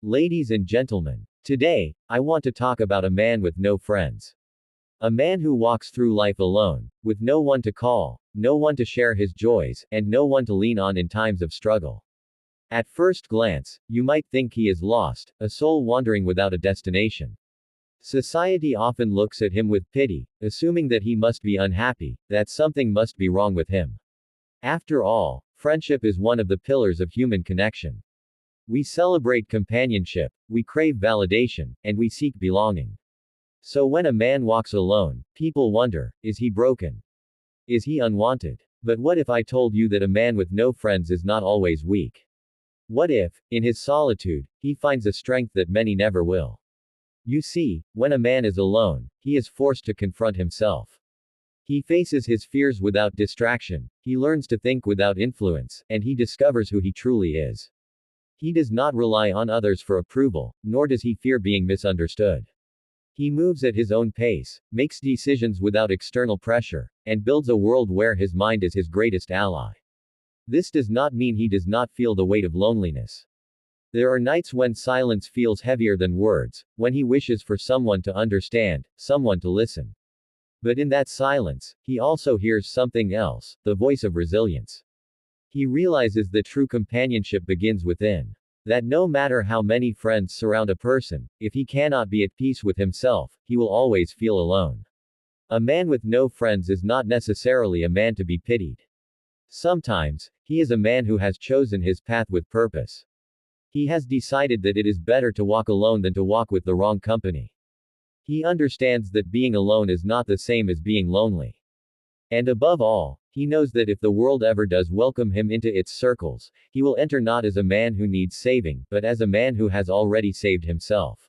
Ladies and gentlemen, today, I want to talk about a man with no friends. A man who walks through life alone, with no one to call, no one to share his joys, and no one to lean on in times of struggle. At first glance, you might think he is lost, a soul wandering without a destination. Society often looks at him with pity, assuming that he must be unhappy, that something must be wrong with him. After all, friendship is one of the pillars of human connection. We celebrate companionship, we crave validation, and we seek belonging. So when a man walks alone, people wonder, is he broken? Is he unwanted? But what if I told you that a man with no friends is not always weak? What if, in his solitude, he finds a strength that many never will? You see, when a man is alone, he is forced to confront himself. He faces his fears without distraction, he learns to think without influence, and he discovers who he truly is. He does not rely on others for approval, nor does he fear being misunderstood. He moves at his own pace, makes decisions without external pressure, and builds a world where his mind is his greatest ally. This does not mean he does not feel the weight of loneliness. There are nights when silence feels heavier than words, when he wishes for someone to understand, someone to listen. But in that silence, he also hears something else, the voice of resilience. He realizes that true companionship begins within. That no matter how many friends surround a person, if he cannot be at peace with himself, he will always feel alone. A man with no friends is not necessarily a man to be pitied. Sometimes, he is a man who has chosen his path with purpose. He has decided that it is better to walk alone than to walk with the wrong company. He understands that being alone is not the same as being lonely. And above all, he knows that if the world ever does welcome him into its circles, he will enter not as a man who needs saving, but as a man who has already saved himself.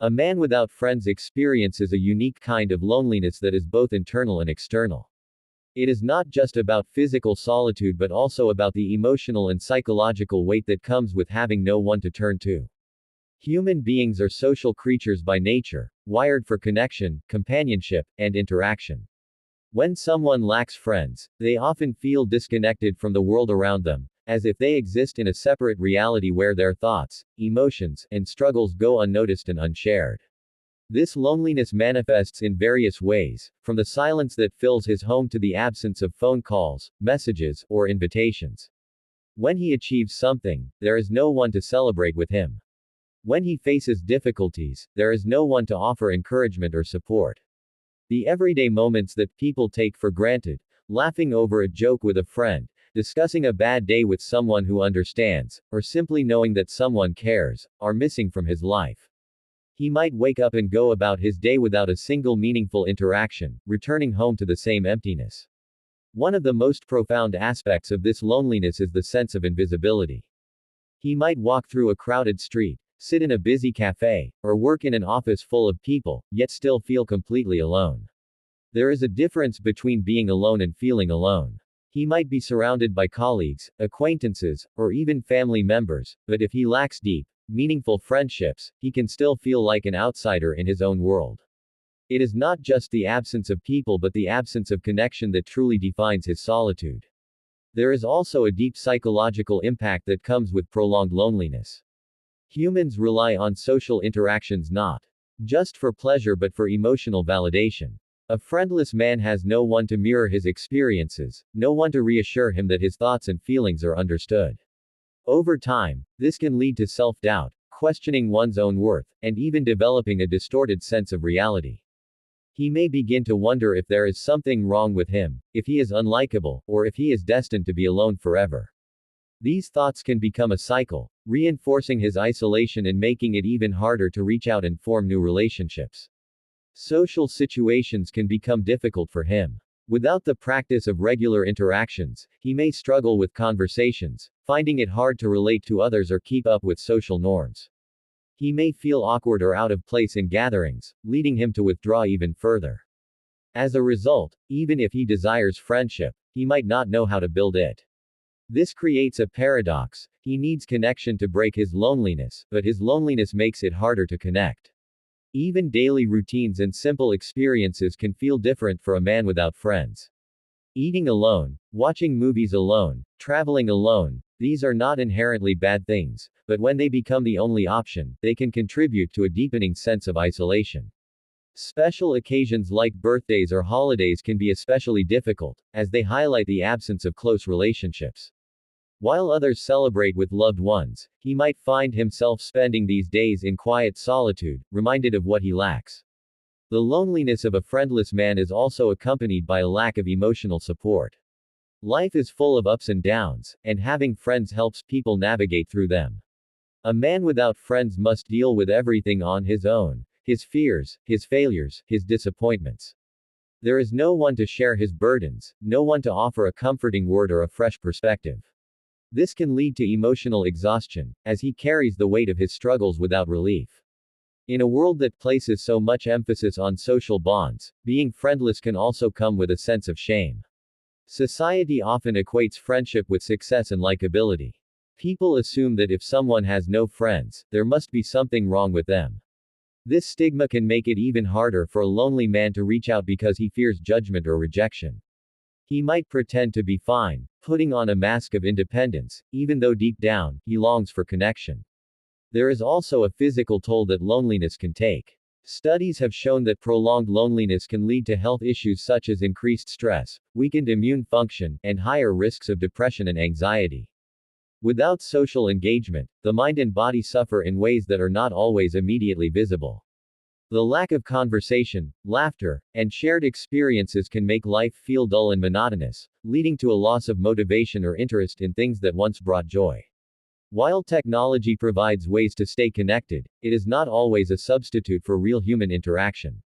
A man without friends experiences a unique kind of loneliness that is both internal and external. It is not just about physical solitude but also about the emotional and psychological weight that comes with having no one to turn to. Human beings are social creatures by nature, wired for connection, companionship, and interaction. When someone lacks friends, they often feel disconnected from the world around them, as if they exist in a separate reality where their thoughts, emotions, and struggles go unnoticed and unshared. This loneliness manifests in various ways, from the silence that fills his home to the absence of phone calls, messages, or invitations. When he achieves something, there is no one to celebrate with him. When he faces difficulties, there is no one to offer encouragement or support. The everyday moments that people take for granted, laughing over a joke with a friend, discussing a bad day with someone who understands, or simply knowing that someone cares, are missing from his life. He might wake up and go about his day without a single meaningful interaction, returning home to the same emptiness. One of the most profound aspects of this loneliness is the sense of invisibility. He might walk through a crowded street, sit in a busy cafe, or work in an office full of people, yet still feel completely alone. There is a difference between being alone and feeling alone. He might be surrounded by colleagues, acquaintances, or even family members, but if he lacks deep, meaningful friendships, he can still feel like an outsider in his own world. It is not just the absence of people but the absence of connection that truly defines his solitude. There is also a deep psychological impact that comes with prolonged loneliness. Humans rely on social interactions not just for pleasure but for emotional validation. A friendless man has no one to mirror his experiences, no one to reassure him that his thoughts and feelings are understood. Over time, this can lead to self-doubt, questioning one's own worth, and even developing a distorted sense of reality. He may begin to wonder if there is something wrong with him, if he is unlikable, or if he is destined to be alone forever. These thoughts can become a cycle, reinforcing his isolation and making it even harder to reach out and form new relationships. Social situations can become difficult for him. Without the practice of regular interactions, he may struggle with conversations, finding it hard to relate to others or keep up with social norms. He may feel awkward or out of place in gatherings, leading him to withdraw even further. As a result, even if he desires friendship, he might not know how to build it. This creates a paradox. He needs connection to break his loneliness, but his loneliness makes it harder to connect. Even daily routines and simple experiences can feel different for a man without friends. Eating alone, watching movies alone, traveling alone, These are not inherently bad things, but when they become the only option, they can contribute to a deepening sense of isolation. Special occasions like birthdays or holidays can be especially difficult, as they highlight the absence of close relationships. While others celebrate with loved ones, he might find himself spending these days in quiet solitude, reminded of what he lacks. The loneliness of a friendless man is also accompanied by a lack of emotional support. Life is full of ups and downs, and having friends helps people navigate through them. A man without friends must deal with everything on his own: his fears, his failures, his disappointments. There is no one to share his burdens, no one to offer a comforting word or a fresh perspective. This can lead to emotional exhaustion, as he carries the weight of his struggles without relief. In a world that places so much emphasis on social bonds, being friendless can also come with a sense of shame. Society often equates friendship with success and likability. People assume that if someone has no friends, there must be something wrong with them. This stigma can make it even harder for a lonely man to reach out because he fears judgment or rejection. He might pretend to be fine, putting on a mask of independence, even though deep down, he longs for connection. There is also a physical toll that loneliness can take. Studies have shown that prolonged loneliness can lead to health issues such as increased stress, weakened immune function, and higher risks of depression and anxiety. Without social engagement, the mind and body suffer in ways that are not always immediately visible. The lack of conversation, laughter, and shared experiences can make life feel dull and monotonous, leading to a loss of motivation or interest in things that once brought joy. While technology provides ways to stay connected, it is not always a substitute for real human interaction.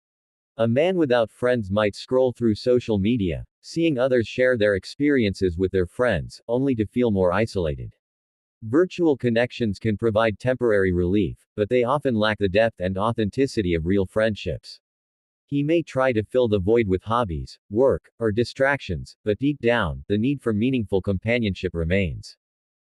A man without friends might scroll through social media, seeing others share their experiences with their friends, only to feel more isolated. Virtual connections can provide temporary relief, but they often lack the depth and authenticity of real friendships. He may try to fill the void with hobbies, work, or distractions, but deep down, the need for meaningful companionship remains.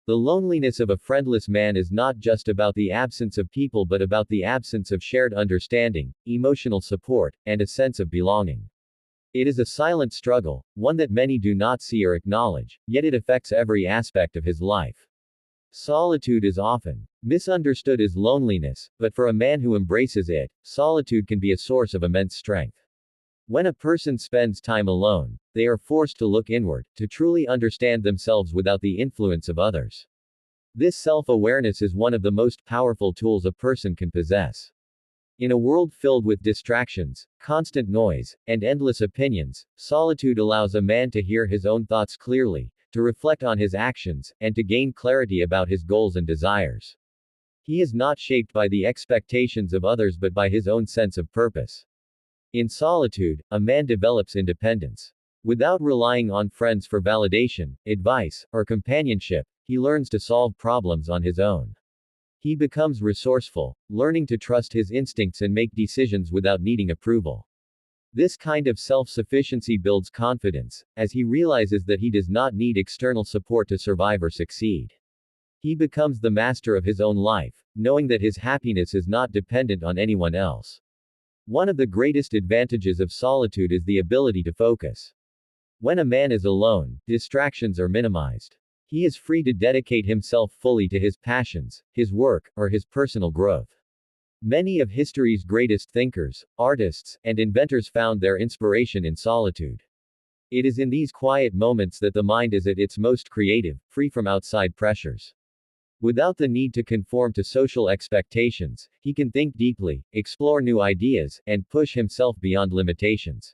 The loneliness of a friendless man is not just about the absence of people but about the absence of shared understanding, emotional support, and a sense of belonging. It is a silent struggle, one that many do not see or acknowledge, yet it affects every aspect of his life. Solitude is often misunderstood as loneliness, but for a man who embraces it, solitude can be a source of immense strength. When a person spends time alone, they are forced to look inward, to truly understand themselves without the influence of others. This self-awareness is one of the most powerful tools a person can possess. In a world filled with distractions, constant noise, and endless opinions, solitude allows a man to hear his own thoughts clearly, to reflect on his actions, and to gain clarity about his goals and desires. He is not shaped by the expectations of others but by his own sense of purpose. In solitude, a man develops independence. Without relying on friends for validation, advice, or companionship, he learns to solve problems on his own. He becomes resourceful, learning to trust his instincts and make decisions without needing approval. This kind of self-sufficiency builds confidence, as he realizes that he does not need external support to survive or succeed. He becomes the master of his own life, knowing that his happiness is not dependent on anyone else. One of the greatest advantages of solitude is the ability to focus. When a man is alone, distractions are minimized. He is free to dedicate himself fully to his passions, his work, or his personal growth. Many of history's greatest thinkers, artists, and inventors found their inspiration in solitude. It is in these quiet moments that the mind is at its most creative, free from outside pressures. Without the need to conform to social expectations, he can think deeply, explore new ideas, and push himself beyond limitations.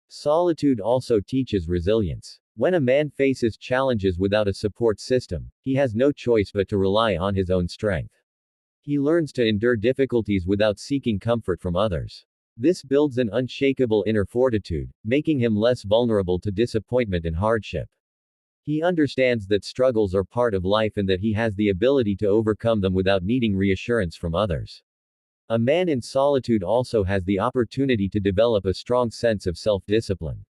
Solitude also teaches resilience. When a man faces challenges without a support system, he has no choice but to rely on his own strength. He learns to endure difficulties without seeking comfort from others. This builds an unshakable inner fortitude, making him less vulnerable to disappointment and hardship. He understands that struggles are part of life and that he has the ability to overcome them without needing reassurance from others. A man in solitude also has the opportunity to develop a strong sense of self-discipline.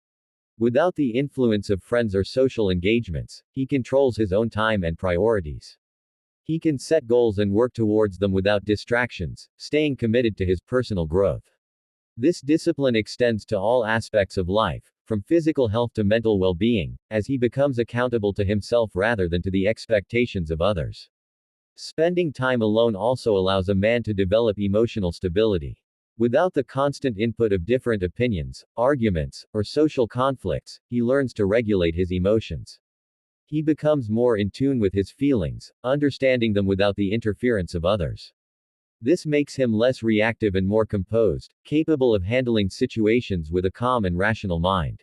Without the influence of friends or social engagements, he controls his own time and priorities. He can set goals and work towards them without distractions, staying committed to his personal growth. This discipline extends to all aspects of life, from physical health to mental well-being, as he becomes accountable to himself rather than to the expectations of others. Spending time alone also allows a man to develop emotional stability. Without the constant input of different opinions, arguments, or social conflicts, he learns to regulate his emotions. He becomes more in tune with his feelings, understanding them without the interference of others. This makes him less reactive and more composed, capable of handling situations with a calm and rational mind.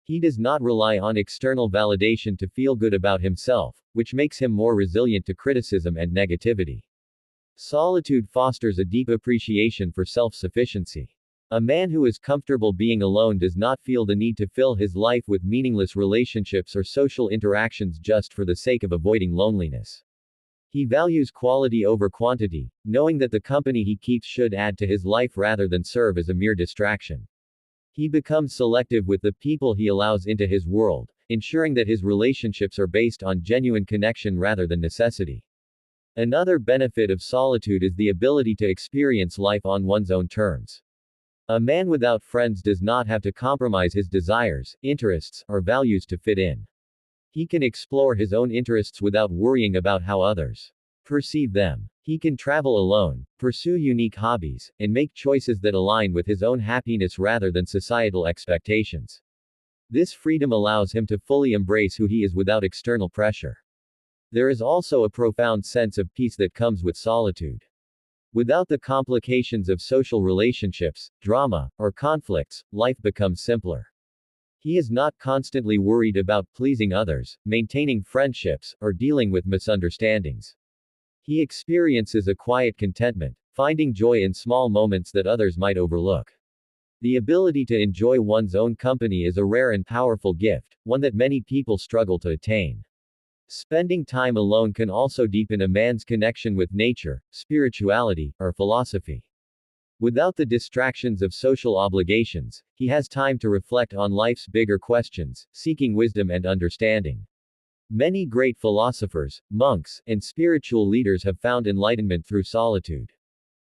He does not rely on external validation to feel good about himself, which makes him more resilient to criticism and negativity. Solitude fosters a deep appreciation for self-sufficiency. A man who is comfortable being alone does not feel the need to fill his life with meaningless relationships or social interactions just for the sake of avoiding loneliness. He values quality over quantity, knowing that the company he keeps should add to his life rather than serve as a mere distraction. He becomes selective with the people he allows into his world, ensuring that his relationships are based on genuine connection rather than necessity. Another benefit of solitude is the ability to experience life on one's own terms. A man without friends does not have to compromise his desires, interests, or values to fit in. He can explore his own interests without worrying about how others perceive them. He can travel alone, pursue unique hobbies, and make choices that align with his own happiness rather than societal expectations. This freedom allows him to fully embrace who he is without external pressure. There is also a profound sense of peace that comes with solitude. Without the complications of social relationships, drama, or conflicts, life becomes simpler. He is not constantly worried about pleasing others, maintaining friendships, or dealing with misunderstandings. He experiences a quiet contentment, finding joy in small moments that others might overlook. The ability to enjoy one's own company is a rare and powerful gift, one that many people struggle to attain. Spending time alone can also deepen a man's connection with nature, spirituality, or philosophy. Without the distractions of social obligations, he has time to reflect on life's bigger questions, seeking wisdom and understanding. Many great philosophers, monks, and spiritual leaders have found enlightenment through solitude.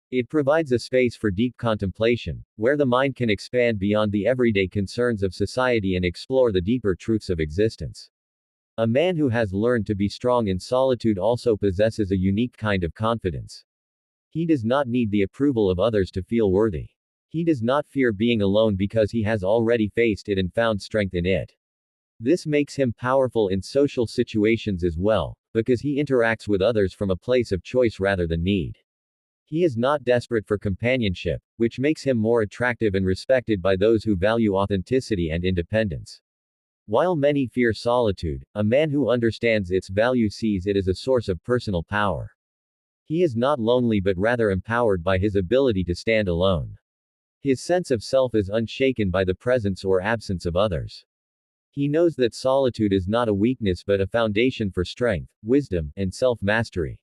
It provides a space for deep contemplation, where the mind can expand beyond the everyday concerns of society and explore the deeper truths of existence. A man who has learned to be strong in solitude also possesses a unique kind of confidence. He does not need the approval of others to feel worthy. He does not fear being alone because he has already faced it and found strength in it. This makes him powerful in social situations as well, because he interacts with others from a place of choice rather than need. He is not desperate for companionship, which makes him more attractive and respected by those who value authenticity and independence. While many fear solitude, a man who understands its value sees it as a source of personal power. He is not lonely but rather empowered by his ability to stand alone. His sense of self is unshaken by the presence or absence of others. He knows that solitude is not a weakness but a foundation for strength, wisdom, and self-mastery.